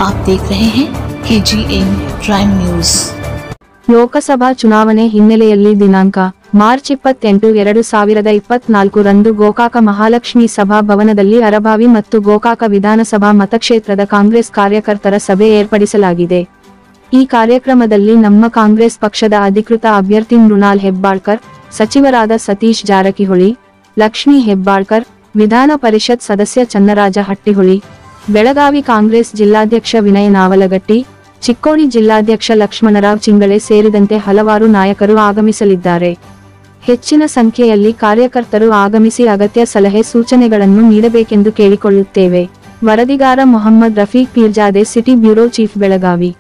आप देख रहे हैं KGN प्राइम न्यूज। ಲೋಕಸಭಾ ಚುನಾವಣೆ ಹಿನ್ನೆಲೆಯಲ್ಲಿ ದಿನಾಂಕ ಮಾರ್ಚ್ 28, 2024 ರಂದು ಗೋಕಾಕ ಮಹಾಲಕ್ಷ್ಮಿ ಸಭಾ ಭವನದಲ್ಲಿ ಅರಭಾವಿ ಮತ್ತು ಗೋಕಾಕ ವಿಧಾನಸಭಾ ಮತಕ್ಷೇತ್ರದ ಕಾಂಗ್ರೆಸ್ ಕಾರ್ಯಕರ್ತರ ಸಭೆ ಏರ್ಪಡಿಸಲಾಗಿದೆ. ಈ ಕಾರ್ಯಕ್ರಮದಲ್ಲಿ ನಮ್ಮ ಕಾಂಗ್ರೆಸ್ ಪಕ್ಷದ ಅಧಿಕೃತ ಅಭ್ಯರ್ಥಿ ಮೃಣಾಲ್ ಹೆಬ್ಬಾಳ್ಕರ್, ಸಚಿವರಾದ ಸತೀಶ್ ಜಾರಕಿಹೊಳಿ, ಲಕ್ಷ್ಮೀ ಹೆಬ್ಬಾಳ್ಕರ್, ವಿಧಾನ ಪರಿಷತ್ ಸದಸ್ಯ ಚನ್ನರಾಜ ಹಟ್ಟಿಹೊಳಿ, ಬೆಳಗಾವಿ ಕಾಂಗ್ರೆಸ್ ಜಿಲ್ಲಾಧ್ಯಕ್ಷ ವಿನಯ್ ನಾವಲಗಟ್ಟಿ, ಚಿಕ್ಕೋಡಿ ಜಿಲ್ಲಾಧ್ಯಕ್ಷ ಲಕ್ಷ್ಮಣರಾವ್ ಚಿಂಗಳೆ ಸೇರಿದಂತೆ ಹಲವಾರು ನಾಯಕರು ಆಗಮಿಸಲಿದ್ದಾರೆ. ಹೆಚ್ಚಿನ ಸಂಖ್ಯೆಯಲ್ಲಿ ಕಾರ್ಯಕರ್ತರು ಆಗಮಿಸಿ ಅಗತ್ಯ ಸಲಹೆ ಸೂಚನೆಗಳನ್ನು ನೀಡಬೇಕೆಂದು ಕೇಳಿಕೊಳ್ಳುತ್ತೇವೆ. ವರದಿಗಾರ Mohammed Rafiq Peerzade, city bureau chief, Belagavi.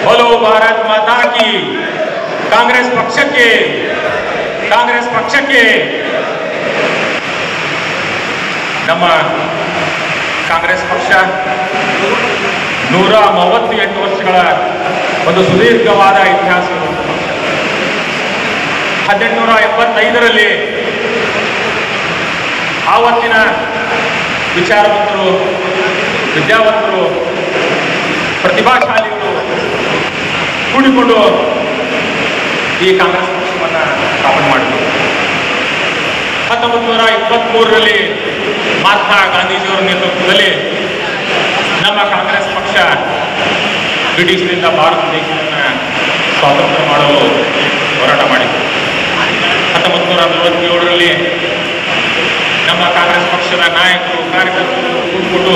बोलो भारत माता की। कांग्रेस ಪಕ್ಷಕ್ಕೆ ನಮ್ಮ ಕಾಂಗ್ರೆಸ್ ಪಕ್ಷ 138 ವರ್ಷಗಳ ಒಂದು ಸುದೀರ್ಘವಾದ ಇತಿಹಾಸ. 1885ರಲ್ಲಿ ಆವತ್ತಿನ ವಿಚಾರವಂತರು, ವಿದ್ಯಾವಂತರು, ಪ್ರತಿಭಾಶಾಲಿಗಳು ಕೂಡಿಕೊಂಡು ಈ ಕಾಂಗ್ರೆಸ್ ಪಕ್ಷವನ್ನು ಸ್ಥಾಪನೆ ಮಾಡಿದರು. 1923ರಲ್ಲಿ ಮಹಾತ್ಮ ಗಾಂಧೀಜಿಯವರ ನೇತೃತ್ವದಲ್ಲಿ ನಮ್ಮ ಕಾಂಗ್ರೆಸ್ ಪಕ್ಷ ಬ್ರಿಟಿಷರಿಂದ ಭಾರತ ದೇಶವನ್ನು ಸ್ವಾತಂತ್ರ್ಯ ಮಾಡಲು ಹೋರಾಟ ಮಾಡಿತು. 1947ರಲ್ಲಿ ನಮ್ಮ ಕಾಂಗ್ರೆಸ್ ಪಕ್ಷದ ನಾಯಕರು, ಕಾರ್ಯಕರ್ತರು ಕೂಡಿಕೊಂಡು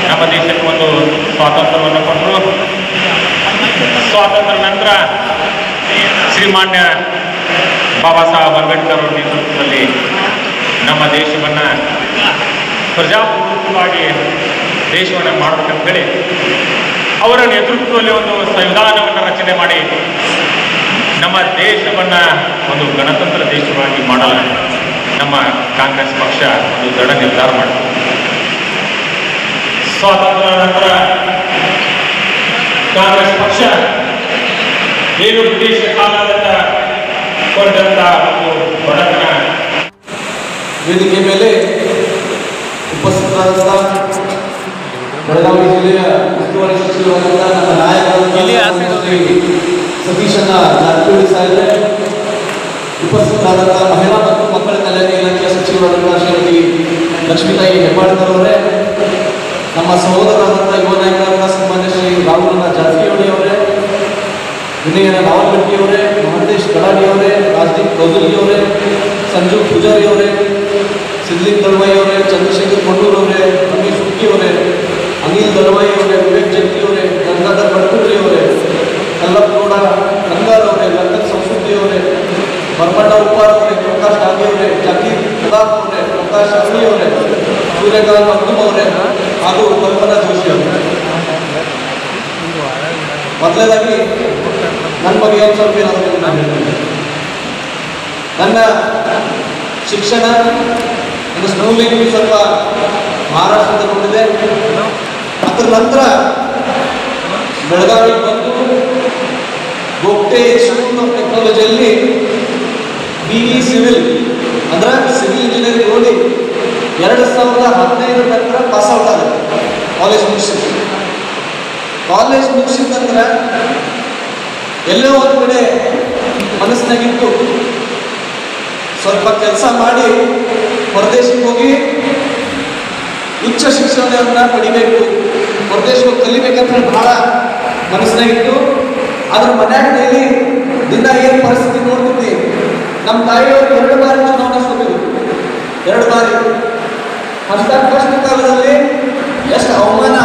ನಮ್ಮ ದೇಶಕ್ಕೆ ಒಂದು ಸ್ವಾತಂತ್ರ್ಯವನ್ನು ಕೊಟ್ಟರು. ಸ್ವಾತಂತ್ರ್ಯ ನಂತರ ಶ್ರೀಮಾನ್ಯ ಬಾಬಾ ಸಾಹೇಬ್ ಅಂಬೇಡ್ಕರ್ ಅವರ ನೇತೃತ್ವದಲ್ಲಿ ನಮ್ಮ ದೇಶವನ್ನು ಪ್ರಜಾಪ್ರಭುತ್ವವಾಗಿ ದೇಶವನ್ನು ಮಾಡಬೇಕಂತೇಳಿ ಅವರ ನೇತೃತ್ವದಲ್ಲಿ ಒಂದು ಸಂವಿಧಾನವನ್ನು ರಚನೆ ಮಾಡಿ ನಮ್ಮ ದೇಶವನ್ನು ಒಂದು ಗಣತಂತ್ರ ದೇಶವಾಗಿ ಮಾಡಲು ನಮ್ಮ ಕಾಂಗ್ರೆಸ್ ಪಕ್ಷ ಒಂದು ದೃಢ ನಿರ್ಧಾರ ಮಾಡಿತು. ಸ್ವಾತಂತ್ರ್ಯ ನಂತರ ಕಾಂಗ್ರೆಸ್ ಪಕ್ಷ ಏನು ಬ್ರಿಟಿಷ್ ಕಾಲದಿಂದ ಕೊಂಡಂತ ಒಂದು ಬಡತನ ವೇದಿಕೆ ಮೇಲೆ ಉಪಸ್ಥಿತರಾದ ಬೆಳಗಾವಿ ಜಿಲ್ಲೆಯ ಉಸ್ತುವಾರಿ ಸಚಿವರಾದ ನಮ್ಮ ನಾಯಕರಾದ ಸತೀಶಣ್ಣ ಜಾರಕಿಹೊಳಿ ಸಾಹೇಬ್ರೆ, ಉಪಸ್ಥಿತರಾದಂಥ ಮಹಿಳಾ ಮತ್ತು ಮಕ್ಕಳ ಕಲ್ಯಾಣ ಇಲಾಖೆಯ ಸಚಿವರಾದಂಥ ಶ್ರೀಮತಿ ಲಕ್ಷ್ಮೀತಾಯಿ ಹೆಬ್ಬಾಳ್ಕರ್ ಅವರೇ, ನಮ್ಮ ಸಹೋದರರಾದಂಥ ಯುವ ನಾಯಕರಾದ ಸನ್ಮಾನ್ಯ ಶ್ರೀ ರಾಹುಲ್ ಜಾರಕಿಹೊಳಿ ಅವರೇ, ವಿನಯ ನಾವಲಗಟ್ಟಿ ಅವರೇ, ಮಹಂತೇಶ್ ಕಡಾಡಿ ಅವರೇ, ರಾಜದೀಪ್ ಗೌದಲಿ ಅವರೇ, ಸಂಜು ಪೂಜಾರಿ ಅವರೇ, ಸಿದ್ಲಿಂಗ್ ದಳವಾಯಿ ಅವರೇ, ಚಂದ್ರಶೇಖರ್ ಕೊಂಡೂರು ಅವರೇ, ರಮೇಶ್ ಹುಕ್ಕಿ ಅವರೇ, ಅನಿಲ್ ದಳವಾಯಿ ಅವರೇ, ವಿವೇಕ್ ಜಗ್ಗಿ ಅವರೇ, ಗಂಗಾಧರ್ ಬಡ್ಕುಡ್ರಿ ಅವರೇ, ಕಲ್ಲಪ್ಪಗೌಡ ರಂಗಾರ್ ಅವರೇ, ಲಂಕನ್ ಸಂಸ್ಕೃತಿ ಅವರೇ, ಬರ್ಮಣ್ಣ ಉಪ್ಪಾರ್ ಅವರೇ, ಪ್ರಕಾಶ್ ಡಾಗಿ ಅವರೇ, ಜಕೀರ್ ಪ್ರತಾಪ್ ಅವರೇ, ಪ್ರಕಾಶ್ ಅಂಗಡಿ ಅವರೇ, ಸೂರ್ಯಕಾಂತ್ ಮಗ್ದುಮ್ ಅವರೇ ಹಾಗೂ ಕಲ್ಪನಾ ಜೋಶಿ ಅವರೇ. ಮೊದಲನೇದಾಗಿ ನನ್ನ ಬಗ್ಗೆ ಒಂದು ಸ್ವಲ್ಪ ಏನಾದರೂ ನಾನು ಹೇಳ್ತೀನಿ. ನನ್ನ ಶಿಕ್ಷಣ, ನನ್ನ ಸ್ಕೂಲಿಂಗ್ ಸ್ವಲ್ಪ ಮಹಾರಾಷ್ಟ್ರದ ನೋಡಿದೆ. ಅದರ ನಂತರ ಬೆಳಗಾವಿಗೆ ಬಂದು ಗೋಪ್ಟೆ ಇನ್ಸ್ಟಿಟ್ಯೂಟ್ ಆಫ್ ಟೆಕ್ನಾಲಜಿಯಲ್ಲಿ BE ಸಿವಿಲ್ ಅಂದ್ರೆ ಸಿವಿಲ್ ಇಂಜಿನಿಯರಿಂಗ್ ಓದಿ 2015 ನಂತರ ಪಾಸ್ ಔಟ್ ಆಗುತ್ತೆ. ಕಾಲೇಜ್ ಮುಗಿಸಿದ ನಂತರ ಎಲ್ಲೋ ಒಂದು ಕಡೆ ಮನಸ್ಸಿನಾಗಿತ್ತು ಸ್ವಲ್ಪ ಕೆಲಸ ಮಾಡಿ ಹೊರದೇಶಕ್ಕೆ ಹೋಗಿ ಉಚ್ಚ ಶಿಕ್ಷಣವನ್ನು ಪಡಿಬೇಕು, ಹೊರದೇಶಕ್ಕೆ ಹೋಗಿ ಕಲಿಬೇಕಂತ ಹೇಳಿ ಬಹಳ ಮನಸ್ಸಿನಾಗಿತ್ತು. ಅದ್ರ ಮನ್ಯಾಗ ಡೈಲಿ ದಿನ ಏನು ಪರಿಸ್ಥಿತಿ ನೋಡ್ತಿದ್ವಿ. ನಮ್ಮ ತಾಯಿಯವರು 2 ಬಾರಿ ಚುನಾವಣೆ ಸೋತಿದ್ರು, 2 ಬಾರಿ. ಅಂತ ಕಷ್ಟ ಕಾಲದಲ್ಲಿ ಎಷ್ಟು ಅವಮಾನ.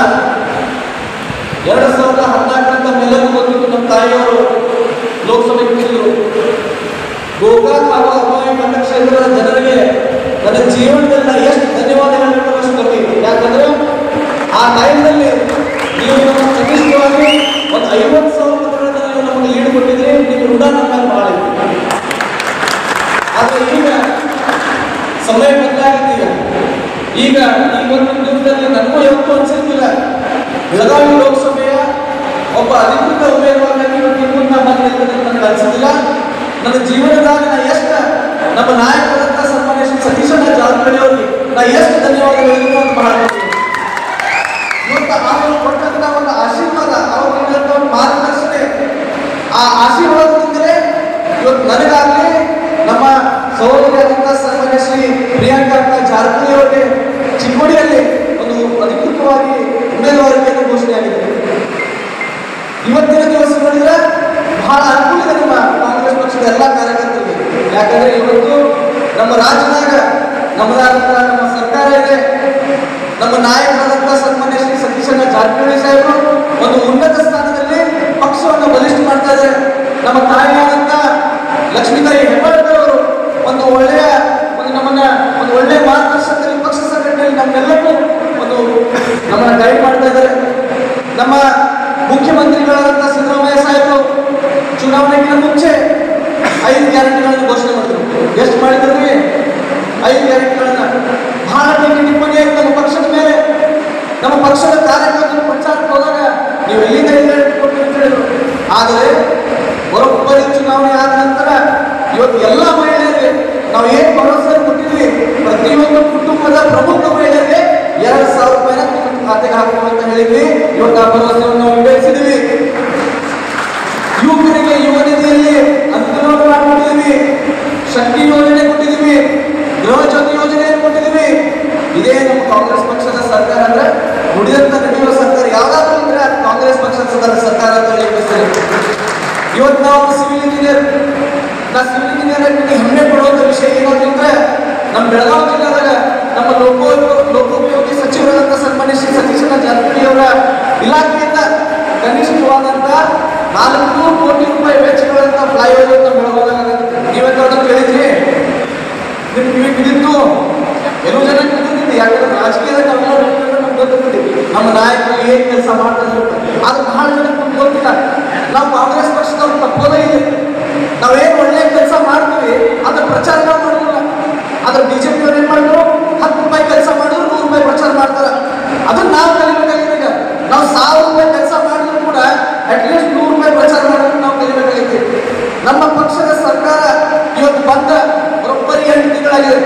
2014 ಮೇಲೆಲ್ಲ ಬಂದಿತ್ತು. ನಮ್ಮ ತಾಯಿಯವರು ಲೋಕಸಭೆಗೆ ನಿಂತಿದ್ರು. ಗೋಕಾಕ್ ಹಾಗೂ ಅರಭಾವಿ ಮತಕ್ಷೇತ್ರದ ಜನರಿಗೆ ನನ್ನ ಜೀವನದಲ್ಲಿ ಎಷ್ಟು ಧನ್ಯವಾದಗಳು ಅಷ್ಟು ಬರ್ತೀವಿ. ಯಾಕಂದ್ರೆ ಆ ಟೈಮ್ನಲ್ಲಿ ನೀವು ನಮ್ಮ ಕನಿಷ್ಠವಾಗಿ ಒಂದು 50,000 ಮತಗಳನ್ನು ನೀವು ನಮಗೆ ಲೀಡ್ ಕೊಟ್ಟಿದ್ರಿ. ನೀವು ಋಣ ನಮ್ಮಲ್ಲಿ ಭಾಳ ಇತ್ತು. ಆದರೆ ಈಗ ಸಮಯ ಬದಲಾಗಿದ್ದೀಗ. ಈಗ ಈ ಒಂದು ದಿನದಲ್ಲಿ ನನಗೂ ಯಾವತ್ತೂ ಅನಿಸಿರ್ತಿಲ್ಲ ಬೆಳಗಾವಿ ಲೋಕಸಭೆಯ ಒಬ್ಬ ಅಧಿಕೃತ ಉಮೇದುವಾರನಾಗಿ ನನಗೆ ಅನಿಸಿದಿಲ್ಲ. ನನ್ನ ಜೀವನದಾಗ ನಾ ಎಷ್ಟು ನಮ್ಮ ನಾಯಕರಂತ ಸನ್ಮಾನ್ಯ ಶ್ರೀ ಸತೀಶಣ್ಣ ಜಾರಕಿಹೊಳಿ ಅವರಿಗೆ ನಾ ಎಷ್ಟು ಧನ್ಯವಾದಗಳು ಅಂತ ಬಹಳ ಇವತ್ತು ಅವರು ಕೊಟ್ಟಂತ ಒಂದು ಆಶೀರ್ವಾದ, ಅವರು ನೀಡಿದಂಥ ಒಂದು ಮಾರ್ಗದರ್ಶನ, ಆ ಆಶೀರ್ವಾದದಿಂದಲೇ ಇವತ್ತು ನನಗಾಗಲಿ ನಮ್ಮ ಸಹೋದರಿಯಾದಂಥ ಸನ್ಮಾನ್ಯ ಶ್ರೀ ಪ್ರಿಯಾಂಕಾ ಜಾರಕಿಹೊಳಿ ಅವರಿಗೆ ಚಿಕ್ಕೋಡಿಯಲ್ಲಿ ಒಂದು ಅಧಿಕೃತವಾಗಿ ಉಮೇದುವಾರಿಕೆಯನ್ನು ಘೋಷಣೆಯಾಗಿದೆ. ಇವತ್ತಿನ ದಿವಸ ನೋಡಿದ್ರೆ ಬಹಳ ಅನುಕೂಲ ಇದೆ ನಮ್ಮ ಕಾಂಗ್ರೆಸ್ ಪಕ್ಷದ ಎಲ್ಲ ಕಾರ್ಯಕರ್ತರಿಗೆ. ಯಾಕಂದ್ರೆ ಇವತ್ತು ನಮ್ಮ ರಾಜ್ಯದಾಗ ನಮ್ಮದಾದಂಥ ನಮ್ಮ ಸರ್ಕಾರ ಇದೆ. ನಮ್ಮ ನಾಯಕರಾದಂಥ ಸನ್ಮಾನ್ಯ ಶ್ರೀ ಸತೀಶಣ್ಣ ಜಾರಕಿಹೊಳಿ ಸಾಹೇಬರು ಒಂದು ಉನ್ನತ ಸ್ಥಾನದಲ್ಲಿ ಪಕ್ಷವನ್ನು ಬಲಿಷ್ಠ ಮಾಡ್ತಾ ಇದ್ದಾರೆ. ನಮ್ಮ ತಾಯಿಯಾದಂಥ ಲಕ್ಷ್ಮೀತಾಯಿ ಹೆಬ್ಬಾಳ್ಕರ್ ಅವರು ಒಂದು ಒಳ್ಳೆಯ ಒಂದು ಒಳ್ಳೆಯ ಮಾರ್ಗದರ್ಶನದಲ್ಲಿ ಪಕ್ಷ ಸಂಘಟನೆಯಲ್ಲಿ ನಮ್ಮೆಲ್ಲರೂ ನಮ್ಮನ್ನ ಗೈಡ್ ಮಾಡ್ತಾ ಇದ್ದಾರೆ. ನಮ್ಮ ಮುಖ್ಯಮಂತ್ರಿಗಳಾದಂಥ ಸಿದ್ದರಾಮಯ್ಯ ಸಾಹೇಬರು ಚುನಾವಣೆಗಿಂತ ಮುಂಚೆ 5 ಗ್ಯಾರಂಟಿಗಳನ್ನು ಘೋಷಣೆ ಮಾಡಿದ್ರು. ಎಷ್ಟು ಮಾಡಿದ್ರಿ? 5 ಗ್ಯಾರಂಟಿಗಳನ್ನ ಬಹಳ ಟಿಪ್ಪಣಿಯಾಗಿ ನಮ್ಮ ಪಕ್ಷದ ಮೇಲೆ, ನಮ್ಮ ಪಕ್ಷದ ಕಾರ್ಯಕರ್ತರು ಪ್ರಚಾರಕ್ಕೆ ಹೋದಾಗ ನೀವು ಎಲ್ಲಿಂದ 5 ಗ್ಯಾರಂಟಿ ಕೊಟ್ಟು ಅಂತ ಹೇಳಿದ್ರು. ಆದರೆ ಬರೋಬ್ಬರಿ ಚುನಾವಣೆ ಆದ ನಂತರ ಇವತ್ತು ಎಲ್ಲ ಮಹಿಳೆಯರಿಗೆ ನಾವು ಏನು ಭರವಸೆ ಕೊಟ್ಟಿದ್ವಿ, ಪ್ರತಿಯೊಂದು ಕುಟುಂಬದ ಪ್ರಮುಖ ಮಹಿಳೆಯರಿಗೆ 2,000 ರೂಪಾಯಿನ ಖಾತೆಗೆ ಹಾಕುವ ಅಂತ ಹೇಳಿದ್ವಿ. ಇವತ್ತು ಆ ಭರವಸೆಯನ್ನು ನಾವು ಈಡೇರಿಸಿದ್ವಿ. ಯುವಕರಿಗೆ ಯುವ ನಿಧಿಯಲ್ಲಿ ಅನುದಾನ ಮಾಡಿಕೊಟ್ಟಿದ್ವಿ, ಶಕ್ತಿ ಯೋಜನೆ ಕೊಟ್ಟಿದ್ವಿ, ಗೃಹ ಜ್ಯೋತಿ ಯೋಜನೆಯನ್ನು ಕೊಟ್ಟಿದ್ವಿ. ಇದೇ ನಮ್ಮ ಕಾಂಗ್ರೆಸ್ ಪಕ್ಷದ ಸರ್ಕಾರ ಅಂದ್ರೆ ನುಡಿದಂತ ನಡೆಯುವ ಸರ್ಕಾರ ಯಾವ್ದಾದ್ರು ಅಂದ್ರೆ ಕಾಂಗ್ರೆಸ್ ಪಕ್ಷದ ಸರ್ಕಾರ ಅಂತ ಹೇಳಿ. ಇವತ್ತು ನಾವು ಸಿವಿಲ್ ಇಂಜಿನಿಯರ್ ಹೆಮ್ಮೆ ಪಡುವಂತ ವಿಷಯ ಏನಂತಂದ್ರೆ ನಮ್ಮ ಬೆಳಗಾವಿ ಜಿಲ್ಲೆದಾಗ ನಮ್ಮ ಲೋಕೋಪಯೋಗಿ ಸಚಿವರಾದಂಥ ಸನ್ಮಾನ್ಯ ಶ್ರೀ ಸತೀಶಣ್ಣ ಜಾರಕಿಹೊಳಿ ಅವರ ಇಲಾಖೆಯಿಂದ ಕನಿಷ್ಠವಾದಂಥ 400 ಕೋಟಿ ರೂಪಾಯಿ ವೆಚ್ಚಗಳಂತ ಫ್ಲೈಓವರ್ ನಮ್ಮ ಬೆಳಗಾವಿದಾಗ ನೀವೆಲ್ಲ ಕೇಳಿದ್ರಿ, ನಿಮ್ಗೆ ಹಿಡಿತು ಎಲ್ಲೂ ಜನ ಗೊತ್ತಿದ್ದೆ. ಯಾಕಂದ್ರೆ ರಾಜಕೀಯದಾಗ ನಾವೆಲ್ಲ ಗೊತ್ತಿದ್ದೀವಿ ನಮ್ಮ ನಾಯಕರು ಏನು ಕೆಲಸ ಮಾಡ್ತಾರೆ. ಅದು ಬಹಳ ಜನಕ್ಕೆ ಗೊತ್ತಿಲ್ಲ. ನಾವು ಕಾಂಗ್ರೆಸ್ ಪಕ್ಷದವ್ರು ತಪ್ಪೋದೇ ಇದೆ. ನಾವೇನು ಒಳ್ಳೆಯ ಕೆಲಸ ಮಾಡ್ತೀವಿ ಅದ್ರ ಪ್ರಚಾರ ನಾವು ಮಾಡೋದಿಲ್ಲ. ಆದ್ರೆ ಬಿಜೆಪಿ ಅವ್ರು ಏನು ಮಾಡಿದ್ರು, 10 ರೂಪಾಯಿ ಕೆಲಸ ಮಾಡಿದ್ರು 100 ರೂಪಾಯಿ ಪ್ರಚಾರ ಮಾಡ್ತಾರೆ. ಅದನ್ನ ನಾವು ಕಲಿಬೇಕಾಗಿದೆ. ಈಗ ನಾವು 1000 ರೂಪಾಯಿ ಕೆಲಸ ಮಾಡಿದ್ರು ಕೂಡ ಅಟ್ಲೀಸ್ಟ್ 100 ರೂಪಾಯಿ ಪ್ರಚಾರ ಮಾಡೋದನ್ನ ನಾವು ಕಲಿಬೇಕಾಗಿದೆ. ನಮ್ಮ ಪಕ್ಷದ ಸರ್ಕಾರ ಇವತ್ತು ಬಂದ ಬರೋಬ್ಬರಿ 8 ತಿಂಗಳಾಗಿದೆ.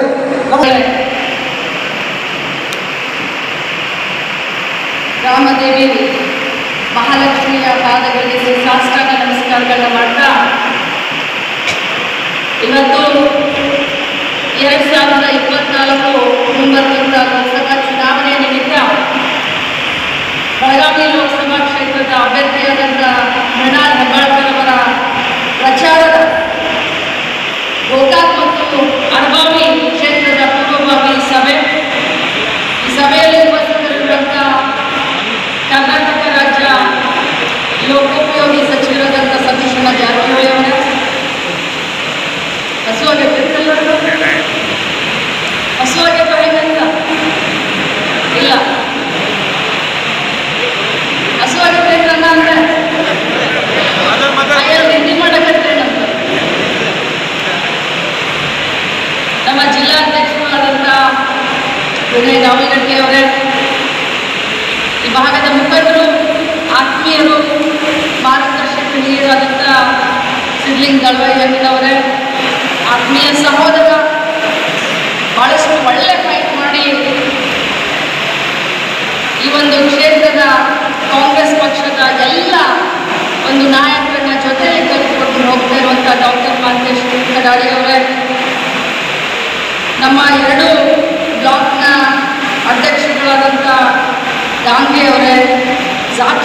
ರಾಮದೇವಿ ಮಹಾಲಕ್ಷ್ಮಿಯ ಪಾದಗಳಿಗೆ ಸಾಷ್ಟಾಂಗ ನಮಸ್ಕಾರಗಳನ್ನ ಮಾಡ್ತಾ ಇವತ್ತು 2024 ಮುಂಬರುವಂಥ ಲೋಕಸಭಾ ಚುನಾವಣೆಯ ನಿಮಿತ್ತ ಬೆಳಗಾವಿ ಲೋಕಸಭಾ ಕ್ಷೇತ್ರದ ಅಭ್ಯರ್ಥಿಯಾದಂಥ ಮೃಣಾಲ್ ಹೆಬ್ಬಾಳ್ಕರ್ ಅವರ ಪ್ರಚಾರದ ಗೋಕಾಕ್ ಮತ್ತು ಅರಭಾವಿ ಕ್ಷೇತ್ರದ ಪೂರ್ವಭಾವಿ ಸಭೆ. ಈ ಸಭೆಯಲ್ಲಿ ಉಪಸ್ಥಿತರಿರುವಂಥ ಕರ್ನಾಟಕ ರಾಜ್ಯ ಲೋಕೋಪಯೋಗಿ ಸಚಿವರಾದಂಥ ಸತೀಶಣ್ಣ ಜಾರಕಿಹೊಳಿ ಅವರ ಹಸುವಾಗೈತ ಹೆಂಗಂತ ಇಲ್ಲ ಹಸುವಾಗೈತೆ ನನ್ನ ಅಂದ್ರೆ ನಿದ್ದೆ ಮಾಡಕತ್ತೇನಂತ ನಮ್ಮ ಜಿಲ್ಲಾಧ್ಯಕ್ಷರು ಆದಂಥ ವಿನಯ್ ಗಾವಲಗಟ್ಟಿ ಅವರೇ, ಈ ಭಾಗದ ಮುಖಂಡರು, ಆತ್ಮೀಯರು, ಮಾರ್ಗದರ್ಶಕ ಹಿರಿಯರಾದಂಥ ಸಿದ್ಲಿಂಗ್ ದಳವಾಯಿಯವರೇ, ಆತ್ಮೀಯ ಸಹೋದರ, ಬಹಳಷ್ಟು ಒಳ್ಳೆ ಫೈಟ್ ಮಾಡಿ ಈ ಒಂದು ಕ್ಷೇತ್ರದ ಕಾಂಗ್ರೆಸ್ ಪಕ್ಷದ ಎಲ್ಲ ಒಂದು ನಾಯಕರನ್ನ ಜೊತೆಯಲ್ಲಿ ನಮ್ಮ 2 ಬ್ಲಾಕ್ನ ಅಧ್ಯಕ್ಷರುಗಳಾದಂಥ ದಾಂಗೆ ಅವರೇ, ಜಾಕೀರ್